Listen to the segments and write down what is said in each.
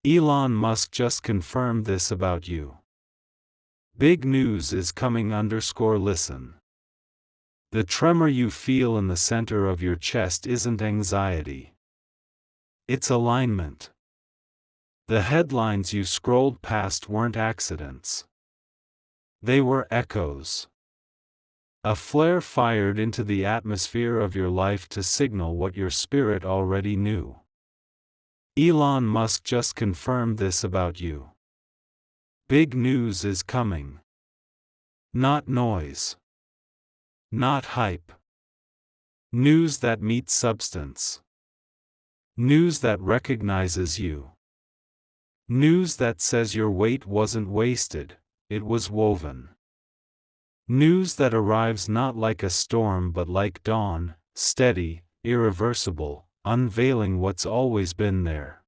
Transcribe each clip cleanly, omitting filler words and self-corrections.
Elon Musk just confirmed this about you. Big news is coming. Listen. The tremor you feel in the center of your chest isn't anxiety. It's alignment. The headlines you scrolled past weren't accidents. They were echoes. A flare fired into the atmosphere of your life to signal what your spirit already knew. Elon Musk just confirmed this about you. Big news is coming. Not noise. Not hype. News that meets substance. News that recognizes you. News that says your weight wasn't wasted, it was woven. News that arrives not like a storm but like dawn, steady, irreversible, unveiling what's always been there.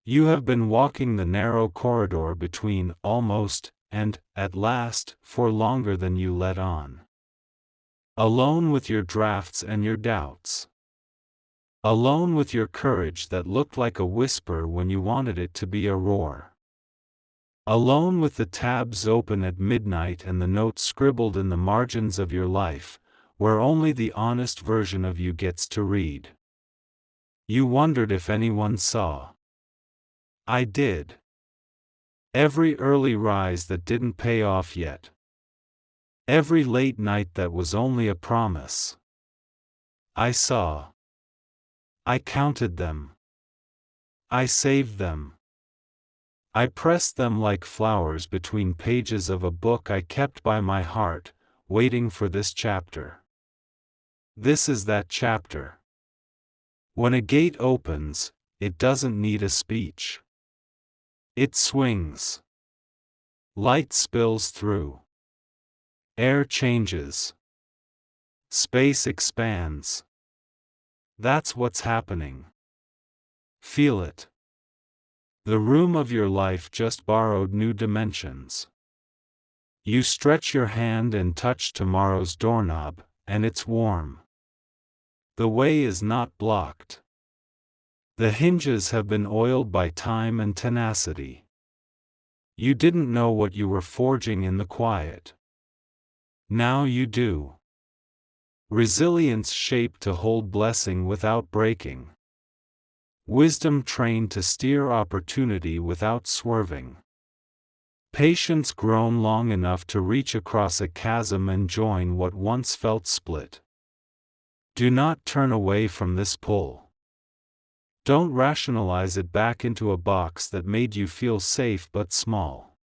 You have been walking the narrow corridor between almost and at last for longer than you let on. Alone with your drafts and your doubts. Alone with your courage that looked like a whisper when you wanted it to be a roar. Alone with the tabs open at midnight and the notes scribbled in the margins of your life, where only the honest version of you gets to read. You wondered if anyone saw. I did. Every early rise that didn't pay off yet. Every late night that was only a promise. I saw. I counted them. I saved them. I pressed them like flowers between pages of a book I kept by my heart, waiting for this chapter. This is that chapter. When a gate opens, it doesn't need a speech. It swings. Light spills through. Air changes. Space expands. That's what's happening. Feel it. The room of your life just borrowed new dimensions. You stretch your hand and touch tomorrow's doorknob, and it's warm. The way is not blocked. The hinges have been oiled by time and tenacity. You didn't know what you were forging in the quiet. Now you do. Resilience shaped to hold blessing without breaking. Wisdom trained to steer opportunity without swerving. Patience grown long enough to reach across a chasm and join what once felt split. Do not turn away from this pull. Don't rationalize it back into a box that made you feel safe but small.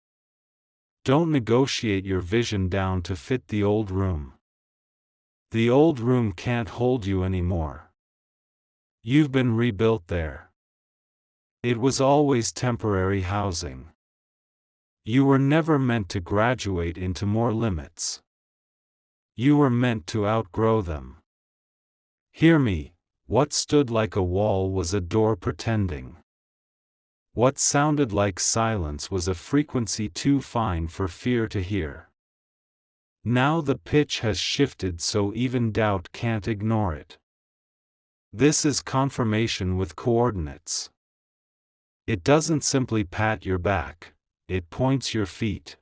Don't negotiate your vision down to fit the old room. The old room can't hold you anymore. You've been rebuilt there. It was always temporary housing. You were never meant to graduate into more limits. You were meant to outgrow them. Hear me, what stood like a wall was a door pretending. What sounded like silence was a frequency too fine for fear to hear. Now the pitch has shifted so even doubt can't ignore it. This is confirmation with coordinates. It doesn't simply pat your back, it points your feet.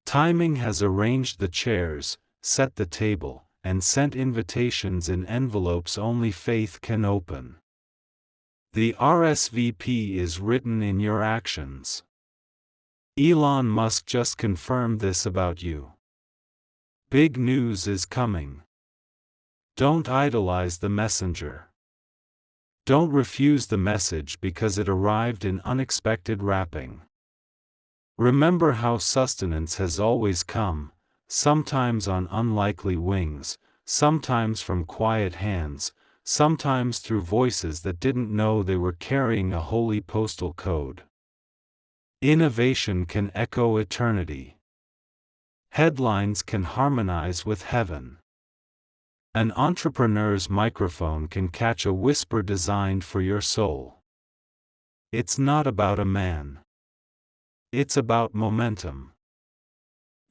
Timing has arranged the chairs, set the table, and sent invitations in envelopes only faith can open. The RSVP is written in your actions. Elon Musk just confirmed this about you. Big news is coming. Don't idolize the messenger. Don't refuse the message because it arrived in unexpected wrapping. Remember how sustenance has always come, sometimes on unlikely wings, sometimes from quiet hands, sometimes through voices that didn't know they were carrying a holy postal code. Innovation can echo eternity. Headlines can harmonize with heaven. An entrepreneur's microphone can catch a whisper designed for your soul. It's not about a man. It's about momentum.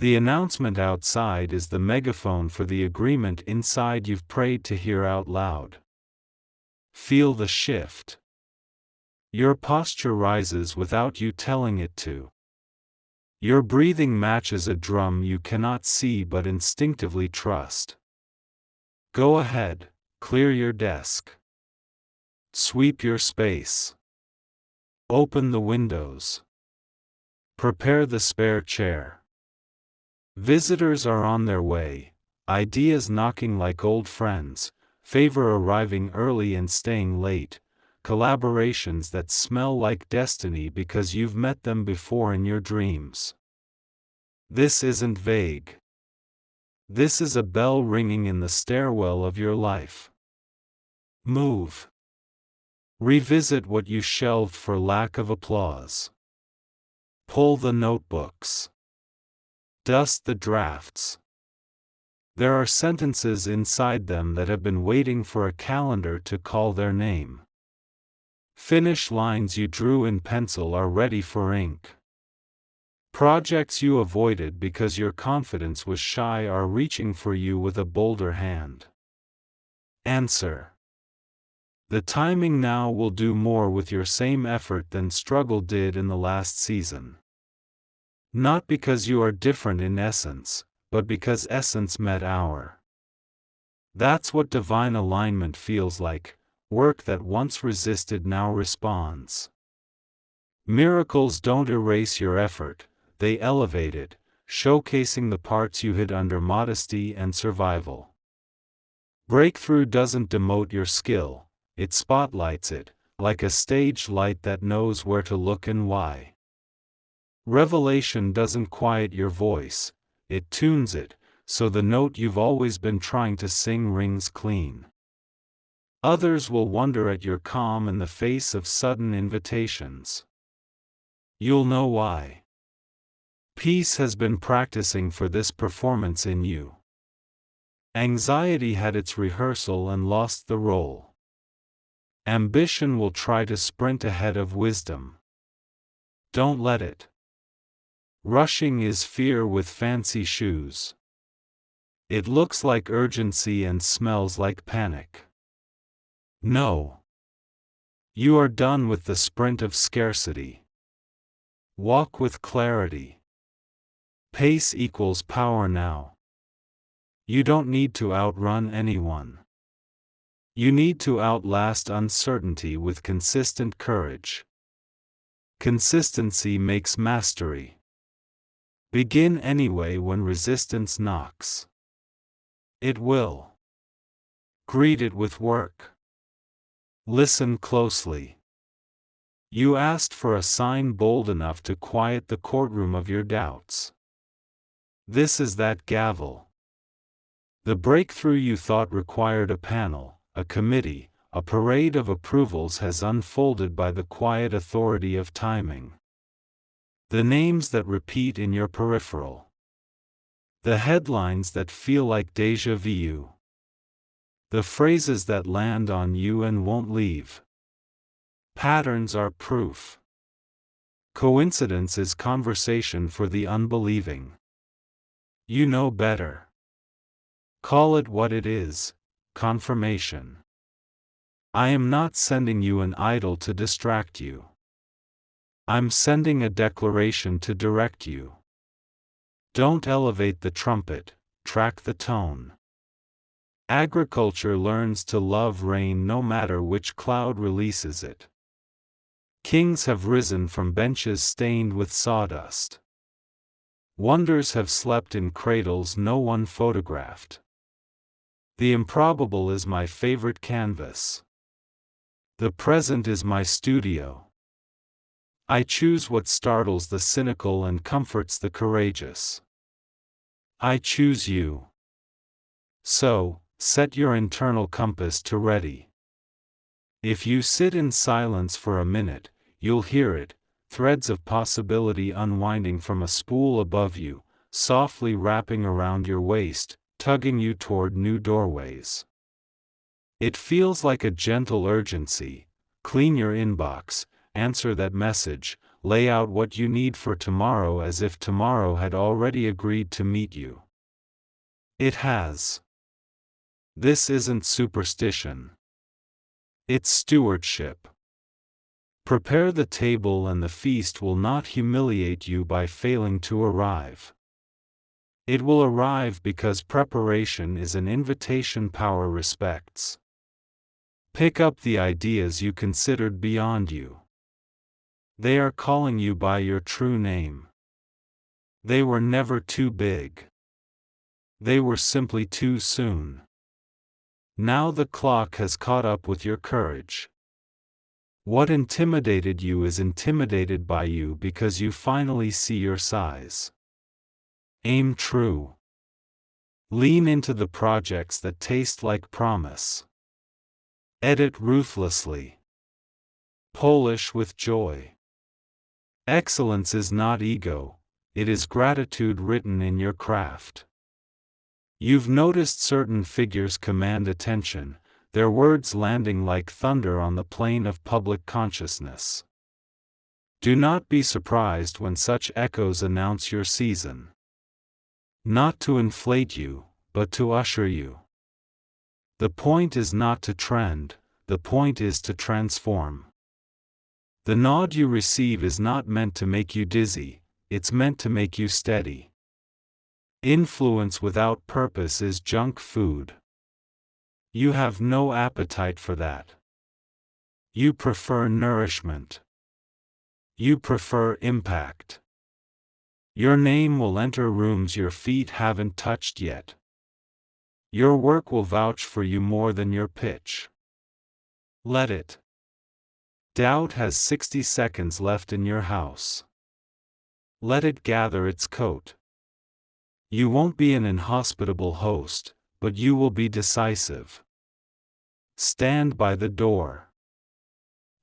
The announcement outside is the megaphone for the agreement inside you've prayed to hear out loud. Feel the shift. Your posture rises without you telling it to. Your breathing matches a drum you cannot see but instinctively trust. Go ahead, clear your desk. Sweep your space. Open the windows. Prepare the spare chair. Visitors are on their way, ideas knocking like old friends, favor arriving early and staying late, collaborations that smell like destiny because you've met them before in your dreams. This isn't vague. This is a bell ringing in the stairwell of your life. Move. Revisit what you shelved for lack of applause. Pull the notebooks. Dust the drafts. There are sentences inside them that have been waiting for a calendar to call their name. Finish lines you drew in pencil are ready for ink. Projects you avoided because your confidence was shy are reaching for you with a bolder hand. Answer. The timing now will do more with your same effort than struggle did in the last season. Not because you are different in essence, but because essence met hour. That's what divine alignment feels like, work that once resisted now responds. Miracles don't erase your effort, they elevate it, showcasing the parts you hid under modesty and survival. Breakthrough doesn't demote your skill, it spotlights it, like a stage light that knows where to look and why. Revelation doesn't quiet your voice, it tunes it, so the note you've always been trying to sing rings clean. Others will wonder at your calm in the face of sudden invitations. You'll know why. Peace has been practicing for this performance in you. Anxiety had its rehearsal and lost the role. Ambition will try to sprint ahead of wisdom. Don't let it. Rushing is fear with fancy shoes. It looks like urgency and smells like panic. No. You are done with the sprint of scarcity. Walk with clarity. Pace equals power now. You don't need to outrun anyone. You need to outlast uncertainty with consistent courage. Consistency makes mastery. Begin anyway when resistance knocks. It will. Greet it with work. Listen closely. You asked for a sign bold enough to quiet the courtroom of your doubts. This is that gavel. The breakthrough you thought required a panel, a committee, a parade of approvals has unfolded by the quiet authority of timing. The names that repeat in your peripheral. The headlines that feel like déjà vu. The phrases that land on you and won't leave. Patterns are proof. Coincidence is conversation for the unbelieving. You know better. Call it what it is, confirmation. I am not sending you an idol to distract you. I'm sending a declaration to direct you. Don't elevate the trumpet, track the tone. Agriculture learns to love rain no matter which cloud releases it. Kings have risen from benches stained with sawdust. Wonders have slept in cradles no one photographed. The improbable is my favorite canvas. The present is my studio. I choose what startles the cynical and comforts the courageous. I choose you. So, set your internal compass to ready. If you sit in silence for a minute, you'll hear it, threads of possibility unwinding from a spool above you, softly wrapping around your waist, tugging you toward new doorways. It feels like a gentle urgency. Clean your inbox, answer that message, lay out what you need for tomorrow as if tomorrow had already agreed to meet you. It has. This isn't superstition. It's stewardship. Prepare the table and the feast will not humiliate you by failing to arrive. It will arrive because preparation is an invitation power respects. Pick up the ideas you considered beyond you. They are calling you by your true name. They were never too big. They were simply too soon. Now the clock has caught up with your courage. What intimidated you is intimidated by you because you finally see your size. Aim true. Lean into the projects that taste like promise. Edit ruthlessly. Polish with joy. Excellence is not ego, it is gratitude written in your craft. You've noticed certain figures command attention, their words landing like thunder on the plane of public consciousness. Do not be surprised when such echoes announce your season. Not to inflate you, but to usher you. The point is not to trend, the point is to transform. The nod you receive is not meant to make you dizzy, it's meant to make you steady. Influence without purpose is junk food. You have no appetite for that. You prefer nourishment. You prefer impact. Your name will enter rooms your feet haven't touched yet. Your work will vouch for you more than your pitch. Let it. Doubt has 60 seconds left in your house. Let it gather its coat. You won't be an inhospitable host, but you will be decisive. Stand by the door.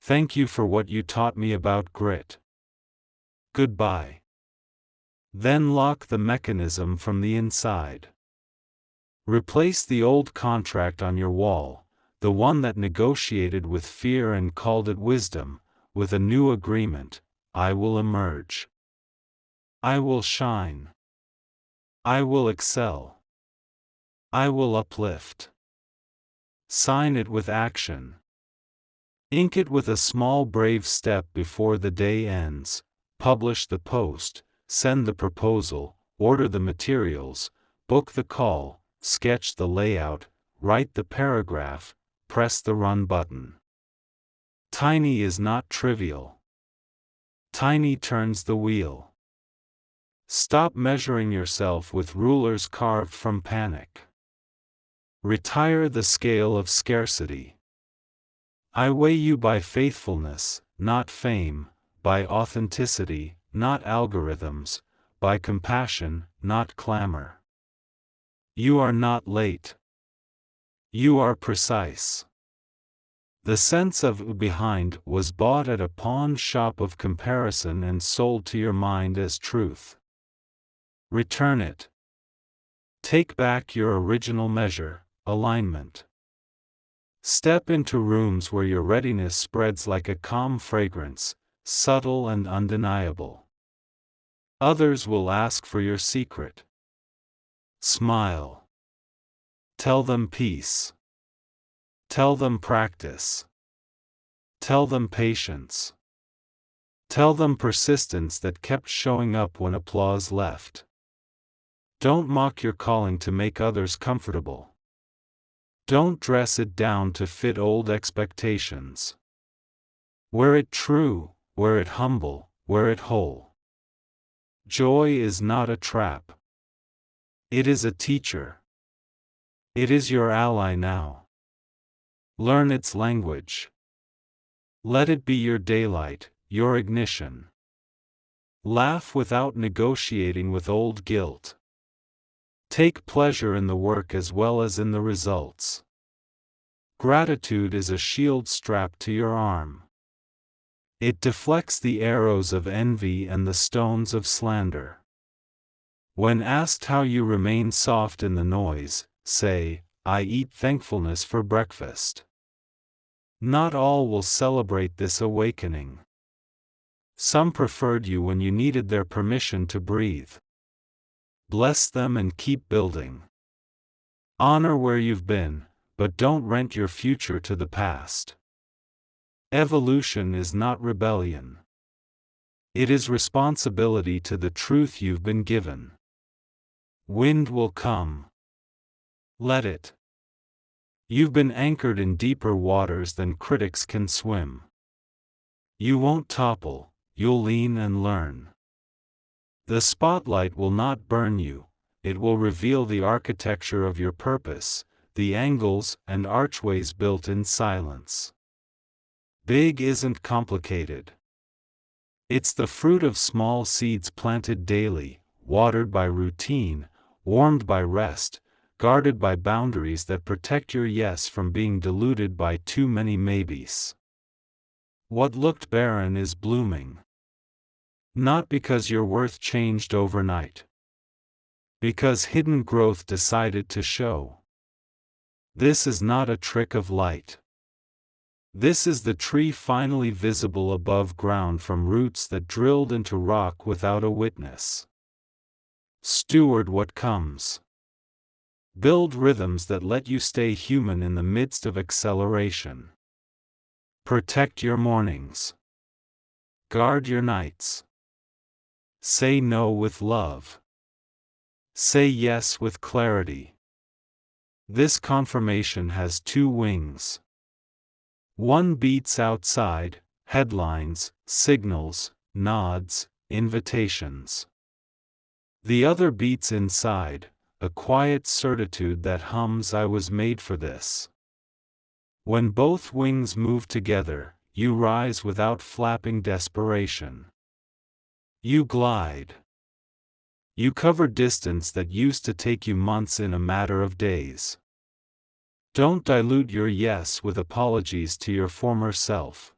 Thank you for what you taught me about grit. Goodbye. Then lock the mechanism from the inside. Replace the old contract on your wall, the one that negotiated with fear and called it wisdom, with a new agreement: I will emerge. I will shine. I will excel. I will uplift. Sign it with action. Ink it with a small brave step before the day ends. Publish the post, send the proposal, order the materials, book the call, sketch the layout, write the paragraph, press the run button. Tiny is not trivial. Tiny turns the wheel. Stop measuring yourself with rulers carved from panic. Retire the scale of scarcity. I weigh you by faithfulness, not fame, by authenticity, not algorithms, by compassion, not clamor. You are not late. You are precise. The sense of behind was bought at a pawn shop of comparison and sold to your mind as truth. Return it. Take back your original measure, alignment. Step into rooms where your readiness spreads like a calm fragrance, subtle and undeniable. Others will ask for your secret. Smile. Tell them peace. Tell them practice. Tell them patience. Tell them persistence that kept showing up when applause left. Don't mock your calling to make others comfortable. Don't dress it down to fit old expectations. Wear it true, wear it humble, wear it whole. Joy is not a trap. It is a teacher. It is your ally now. Learn its language. Let it be your daylight, your ignition. Laugh without negotiating with old guilt. Take pleasure in the work as well as in the results. Gratitude is a shield strapped to your arm. It deflects the arrows of envy and the stones of slander. When asked how you remain soft in the noise, say, I eat thankfulness for breakfast. Not all will celebrate this awakening. Some preferred you when you needed their permission to breathe. Bless them and keep building. Honor where you've been, but don't rent your future to the past. Evolution is not rebellion. It is responsibility to the truth you've been given. Wind will come. Let it. You've been anchored in deeper waters than critics can swim. You won't topple, you'll lean and learn. The spotlight will not burn you, it will reveal the architecture of your purpose, the angles and archways built in silence. Big isn't complicated. It's the fruit of small seeds planted daily, watered by routine, warmed by rest, guarded by boundaries that protect your yes from being diluted by too many maybes. What looked barren is blooming. Not because your worth changed overnight. Because hidden growth decided to show. This is not a trick of light. This is the tree finally visible above ground from roots that drilled into rock without a witness. Steward what comes. Build rhythms that let you stay human in the midst of acceleration. Protect your mornings. Guard your nights. Say no with love. Say yes with clarity. This confirmation has two wings. One beats outside, headlines, signals, nods, invitations. The other beats inside, a quiet certitude that hums, "I was made for this." When both wings move together, you rise without flapping desperation. You glide. You cover distance that used to take you months in a matter of days. Don't dilute your yes with apologies to your former self.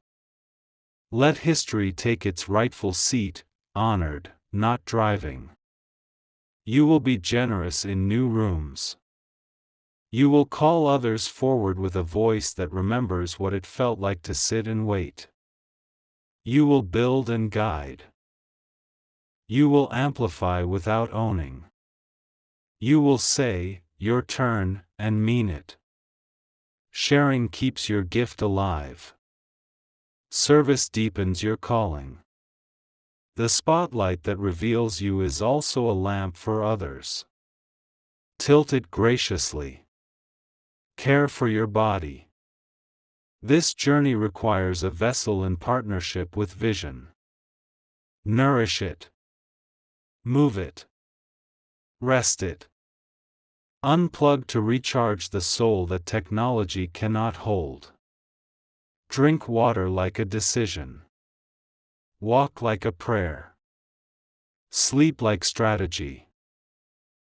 Let history take its rightful seat, honored, not driving. You will be generous in new rooms. You will call others forward with a voice that remembers what it felt like to sit and wait. You will build and guide. You will amplify without owning. You will say, "Your turn," and mean it. Sharing keeps your gift alive. Service deepens your calling. The spotlight that reveals you is also a lamp for others. Tilt it graciously. Care for your body. This journey requires a vessel in partnership with vision. Nourish it. Move it. Rest it. Unplug to recharge the soul that technology cannot hold. Drink water like a decision. Walk like a prayer. Sleep like strategy.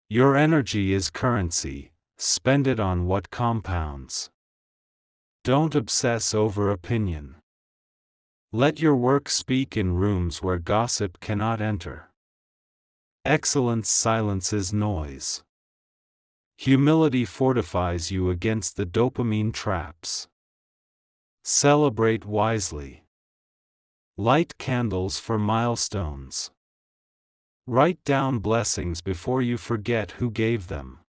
Your energy is currency, spend it on what compounds. Don't obsess over opinion. Let your work speak in rooms where gossip cannot enter. Excellence silences noise. Humility fortifies you against the dopamine traps. Celebrate wisely. Light candles for milestones. Write down blessings before you forget who gave them.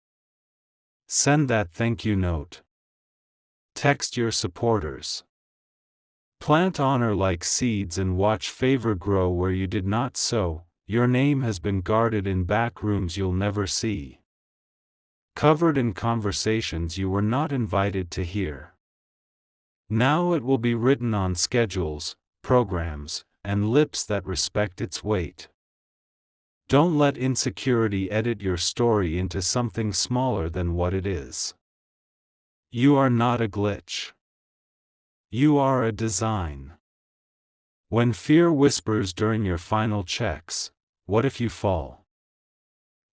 Send that thank you note. Text your supporters. Plant honor like seeds and watch favor grow where you did not sow. Your name has been guarded in back rooms you'll never see. Covered in conversations you were not invited to hear. Now it will be written on schedules, programs, and lips that respect its weight. Don't let insecurity edit your story into something smaller than what it is. You are not a glitch. You are a design. When fear whispers during your final checks, "What if you fall?"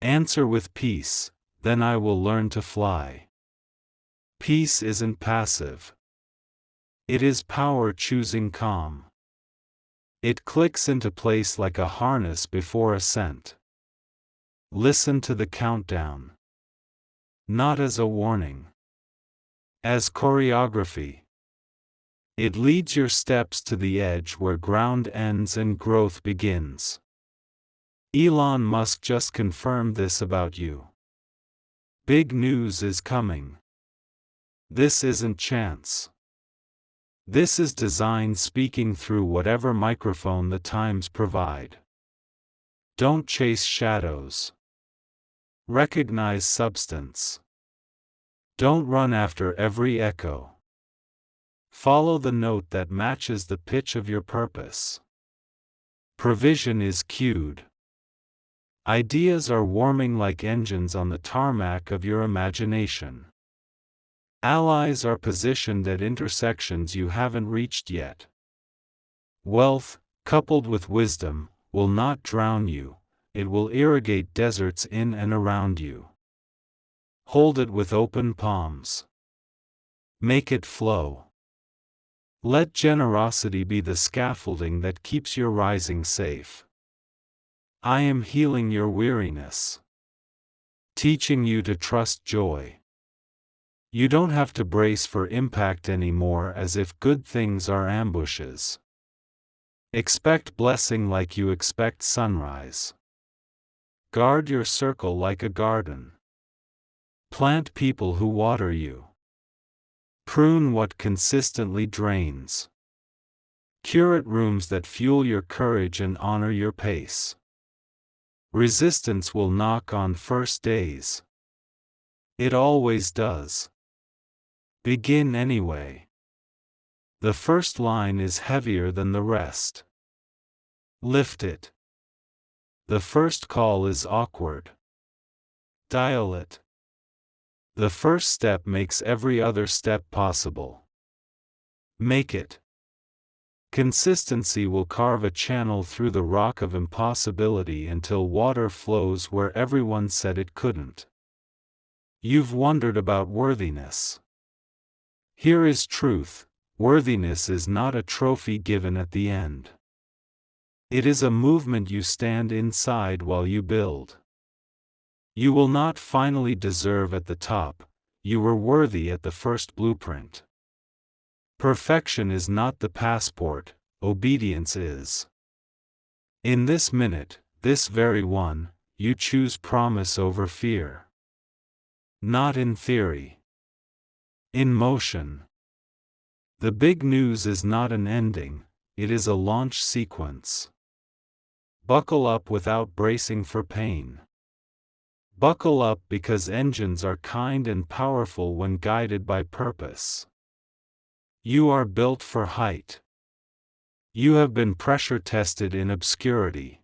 Answer with peace, "Then I will learn to fly." Peace isn't passive. It is power choosing calm. It clicks into place like a harness before ascent. Listen to the countdown. Not as a warning. As choreography. It leads your steps to the edge where ground ends and growth begins. Elon Musk just confirmed this about you. Big news is coming. This isn't chance. This is design speaking through whatever microphone the times provide. Don't chase shadows. Recognize substance. Don't run after every echo. Follow the note that matches the pitch of your purpose. Provision is cued. Ideas are warming like engines on the tarmac of your imagination. Allies are positioned at intersections you haven't reached yet. Wealth, coupled with wisdom, will not drown you, it will irrigate deserts in and around you. Hold it with open palms. Make it flow. Let generosity be the scaffolding that keeps your rising safe. I am healing your weariness. Teaching you to trust joy. You don't have to brace for impact anymore as if good things are ambushes. Expect blessing like you expect sunrise. Guard your circle like a garden. Plant people who water you. Prune what consistently drains. Curate rooms that fuel your courage and honor your pace. Resistance will knock on first days. It always does. Begin anyway. The first line is heavier than the rest. Lift it. The first call is awkward. Dial it. The first step makes every other step possible. Make it. Consistency will carve a channel through the rock of impossibility until water flows where everyone said it couldn't. You've wondered about worthiness. Here is truth: worthiness is not a trophy given at the end. It is a movement you stand inside while you build. You will not finally deserve at the top, you were worthy at the first blueprint. Perfection is not the passport, obedience is. In this minute, this very one, you choose promise over fear. Not in theory. In motion. The big news is not an ending, it is a launch sequence. Buckle up without bracing for pain. Buckle up because engines are kind and powerful when guided by purpose. You are built for height. You have been pressure tested in obscurity.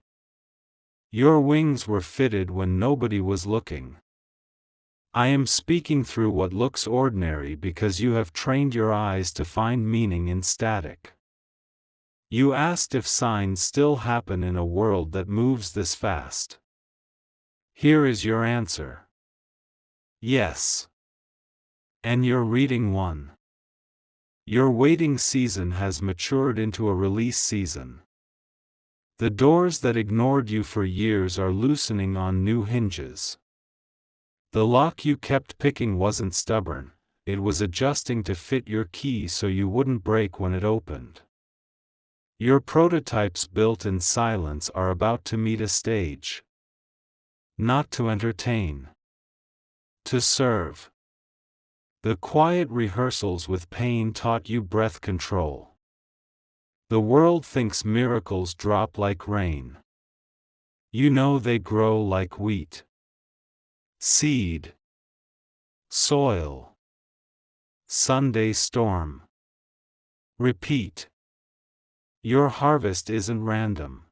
Your wings were fitted when nobody was looking. I am speaking through what looks ordinary because you have trained your eyes to find meaning in static. You asked if signs still happen in a world that moves this fast. Here is your answer. Yes. And you're reading one. Your waiting season has matured into a release season. The doors that ignored you for years are loosening on new hinges. The lock you kept picking wasn't stubborn, it was adjusting to fit your key so you wouldn't break when it opened. Your prototypes built in silence are about to meet a stage. Not to entertain. To serve. The quiet rehearsals with pain taught you breath control. The world thinks miracles drop like rain. You know they grow like wheat. Seed. Soil. Sunday storm. Repeat. Your harvest isn't random.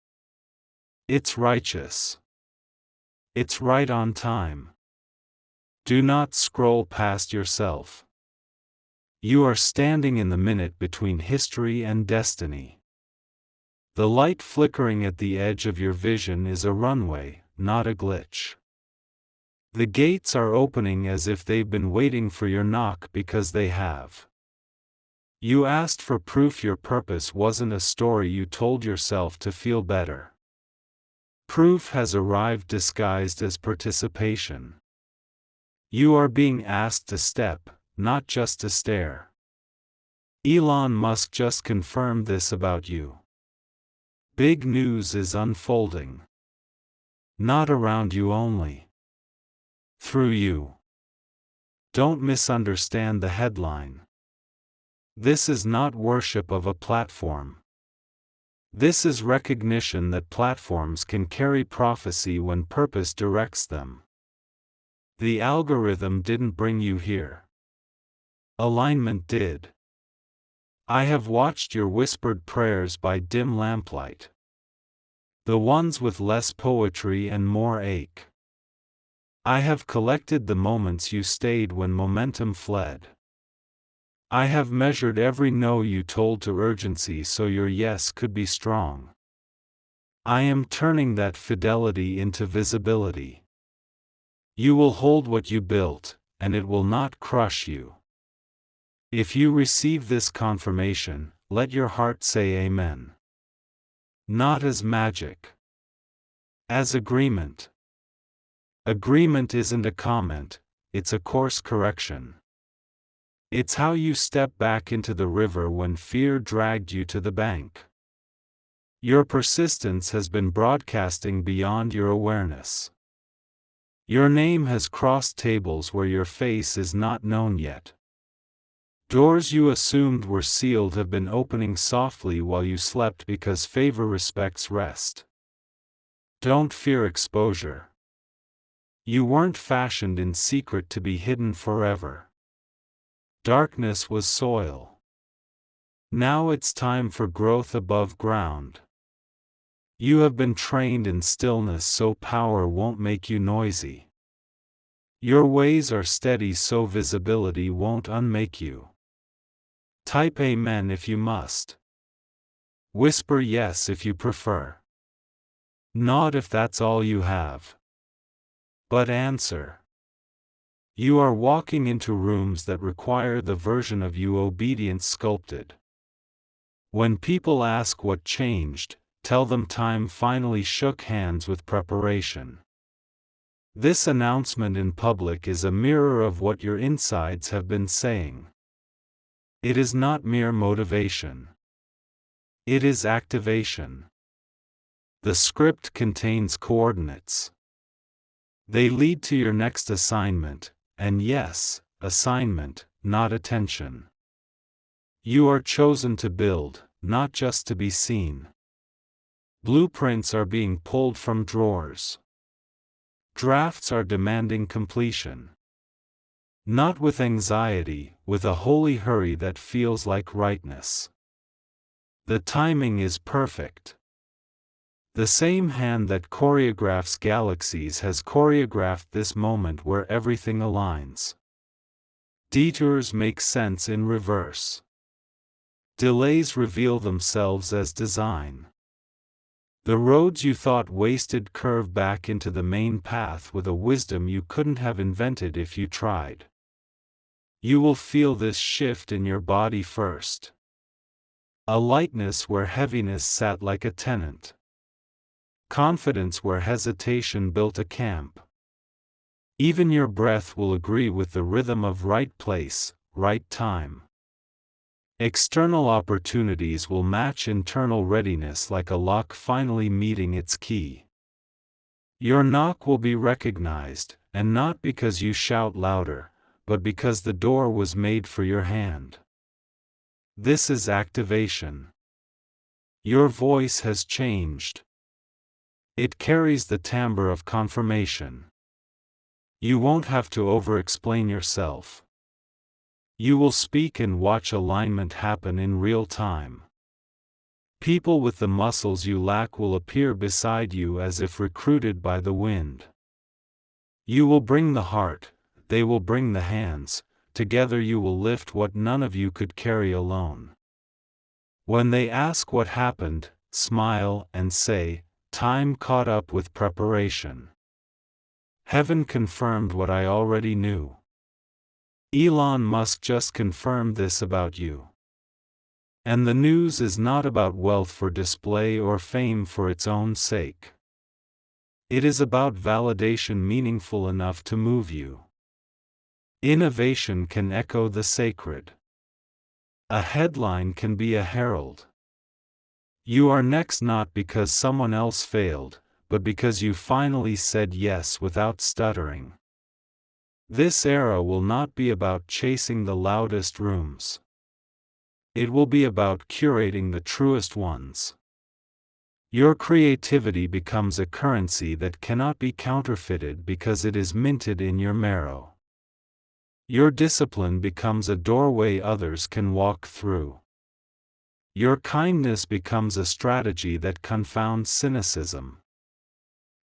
It's righteous. It's right on time. Do not scroll past yourself. You are standing in the minute between history and destiny. The light flickering at the edge of your vision is a runway, not a glitch. The gates are opening as if they've been waiting for your knock because they have. You asked for proof your purpose wasn't a story you told yourself to feel better. Proof has arrived disguised as participation. You are being asked to step, not just to stare. Elon Musk just confirmed this about you. Big news is unfolding. Not around you only. Through you. Don't misunderstand the headline. This is not worship of a platform. This is recognition that platforms can carry prophecy when purpose directs them. The algorithm didn't bring you here. Alignment did. I have watched your whispered prayers by dim lamplight. The ones with less poetry and more ache. I have collected the moments you stayed when momentum fled. I have measured every no you told to urgency so your yes could be strong. I am turning that fidelity into visibility. You will hold what you built, and it will not crush you. If you receive this confirmation, let your heart say Amen. Not as magic. As agreement. Agreement isn't a comment, it's a course correction. It's how you step back into the river when fear dragged you to the bank. Your persistence has been broadcasting beyond your awareness. Your name has crossed tables where your face is not known yet. Doors you assumed were sealed have been opening softly while you slept because favor respects rest. Don't fear exposure. You weren't fashioned in secret to be hidden forever. Darkness was soil. Now it's time for growth above ground. You have been trained in stillness so power won't make you noisy. Your ways are steady so visibility won't unmake you. Type Amen if you must. Whisper yes if you prefer. Nod if that's all you have. But answer. You are walking into rooms that require the version of you obedience sculpted. When people ask what changed, tell them time finally shook hands with preparation. This announcement in public is a mirror of what your insides have been saying. It is not mere motivation. It is activation. The script contains coordinates. They lead to your next assignment. And yes, assignment, not attention. You are chosen to build, not just to be seen. Blueprints are being pulled from drawers. Drafts are demanding completion. Not with anxiety, with a holy hurry that feels like rightness. The timing is perfect. The same hand that choreographs galaxies has choreographed this moment where everything aligns. Detours make sense in reverse. Delays reveal themselves as design. The roads you thought wasted curve back into the main path with a wisdom you couldn't have invented if you tried. You will feel this shift in your body first. A lightness where heaviness sat like a tenant. Confidence where hesitation built a camp. Even your breath will agree with the rhythm of right place, right time. External opportunities will match internal readiness like a lock finally meeting its key. Your knock will be recognized, and not because you shout louder, but because the door was made for your hand. This is activation. Your voice has changed. It carries the timbre of confirmation. You won't have to over-explain yourself. You will speak and watch alignment happen in real time. People with the muscles you lack will appear beside you as if recruited by the wind. You will bring the heart, they will bring the hands, together you will lift what none of you could carry alone. When they ask what happened, smile and say, time caught up with preparation. Heaven confirmed what I already knew. Elon Musk just confirmed this about you. And the news is not about wealth for display or fame for its own sake. It is about validation meaningful enough to move you. Innovation can echo the sacred. A headline can be a herald. You are next not because someone else failed, but because you finally said yes without stuttering. This era will not be about chasing the loudest rooms. It will be about curating the truest ones. Your creativity becomes a currency that cannot be counterfeited because it is minted in your marrow. Your discipline becomes a doorway others can walk through. Your kindness becomes a strategy that confounds cynicism.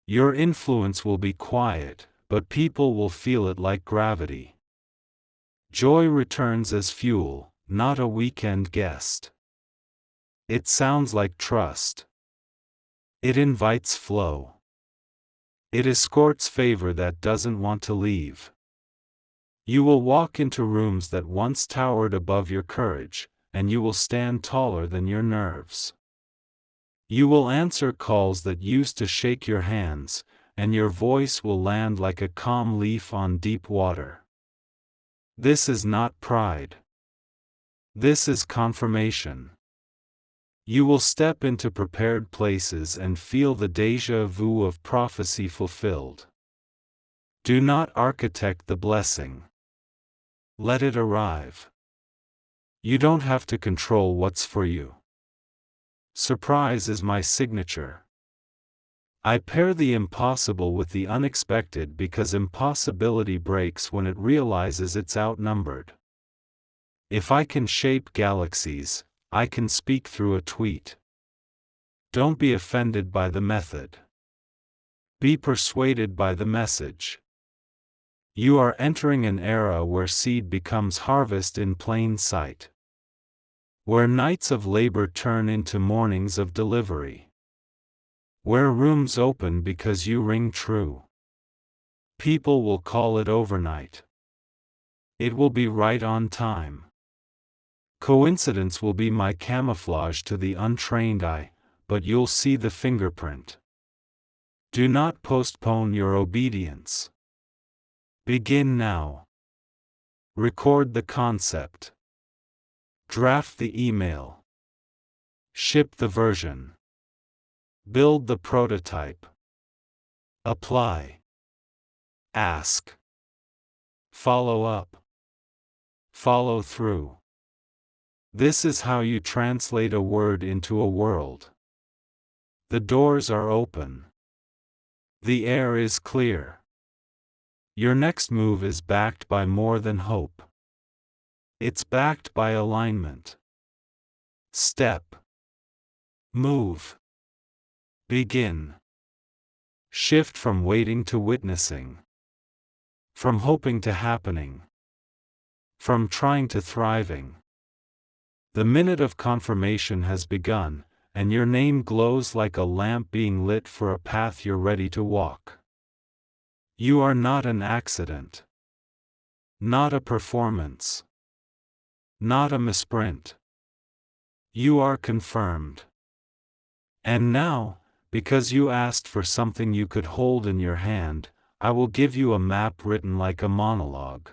Your influence will be quiet, but people will feel it like gravity. Joy returns as fuel, not a weekend guest. It sounds like trust. It invites flow. It escorts favor that doesn't want to leave. You will walk into rooms that once towered above your courage, and you will stand taller than your nerves. You will answer calls that used to shake your hands, and your voice will land like a calm leaf on deep water. This is not pride. This is confirmation. You will step into prepared places and feel the déjà vu of prophecy fulfilled. Do not architect the blessing. Let it arrive. You don't have to control what's for you. Surprise is my signature. I pair the impossible with the unexpected because impossibility breaks when it realizes it's outnumbered. If I can shape galaxies, I can speak through a tweet. Don't be offended by the method. Be persuaded by the message. You are entering an era where seed becomes harvest in plain sight. Where nights of labor turn into mornings of delivery. Where rooms open because you ring true. People will call it overnight. It will be right on time. Coincidence will be my camouflage to the untrained eye, but you'll see the fingerprint. Do not postpone your obedience. Begin now. Record the concept. Draft the email. Ship the version. Build the prototype. Apply. Ask. Follow up. Follow through. This is how you translate a word into a world. The doors are open. The air is clear. Your next move is backed by more than hope. It's backed by alignment. Step. Move. Begin. Shift from waiting to witnessing. From hoping to happening. From trying to thriving. The minute of confirmation has begun, and your name glows like a lamp being lit for a path you're ready to walk. You are not an accident. Not a performance. Not a misprint. You are confirmed. And now, because you asked for something you could hold in your hand, I will give you a map written like a monologue.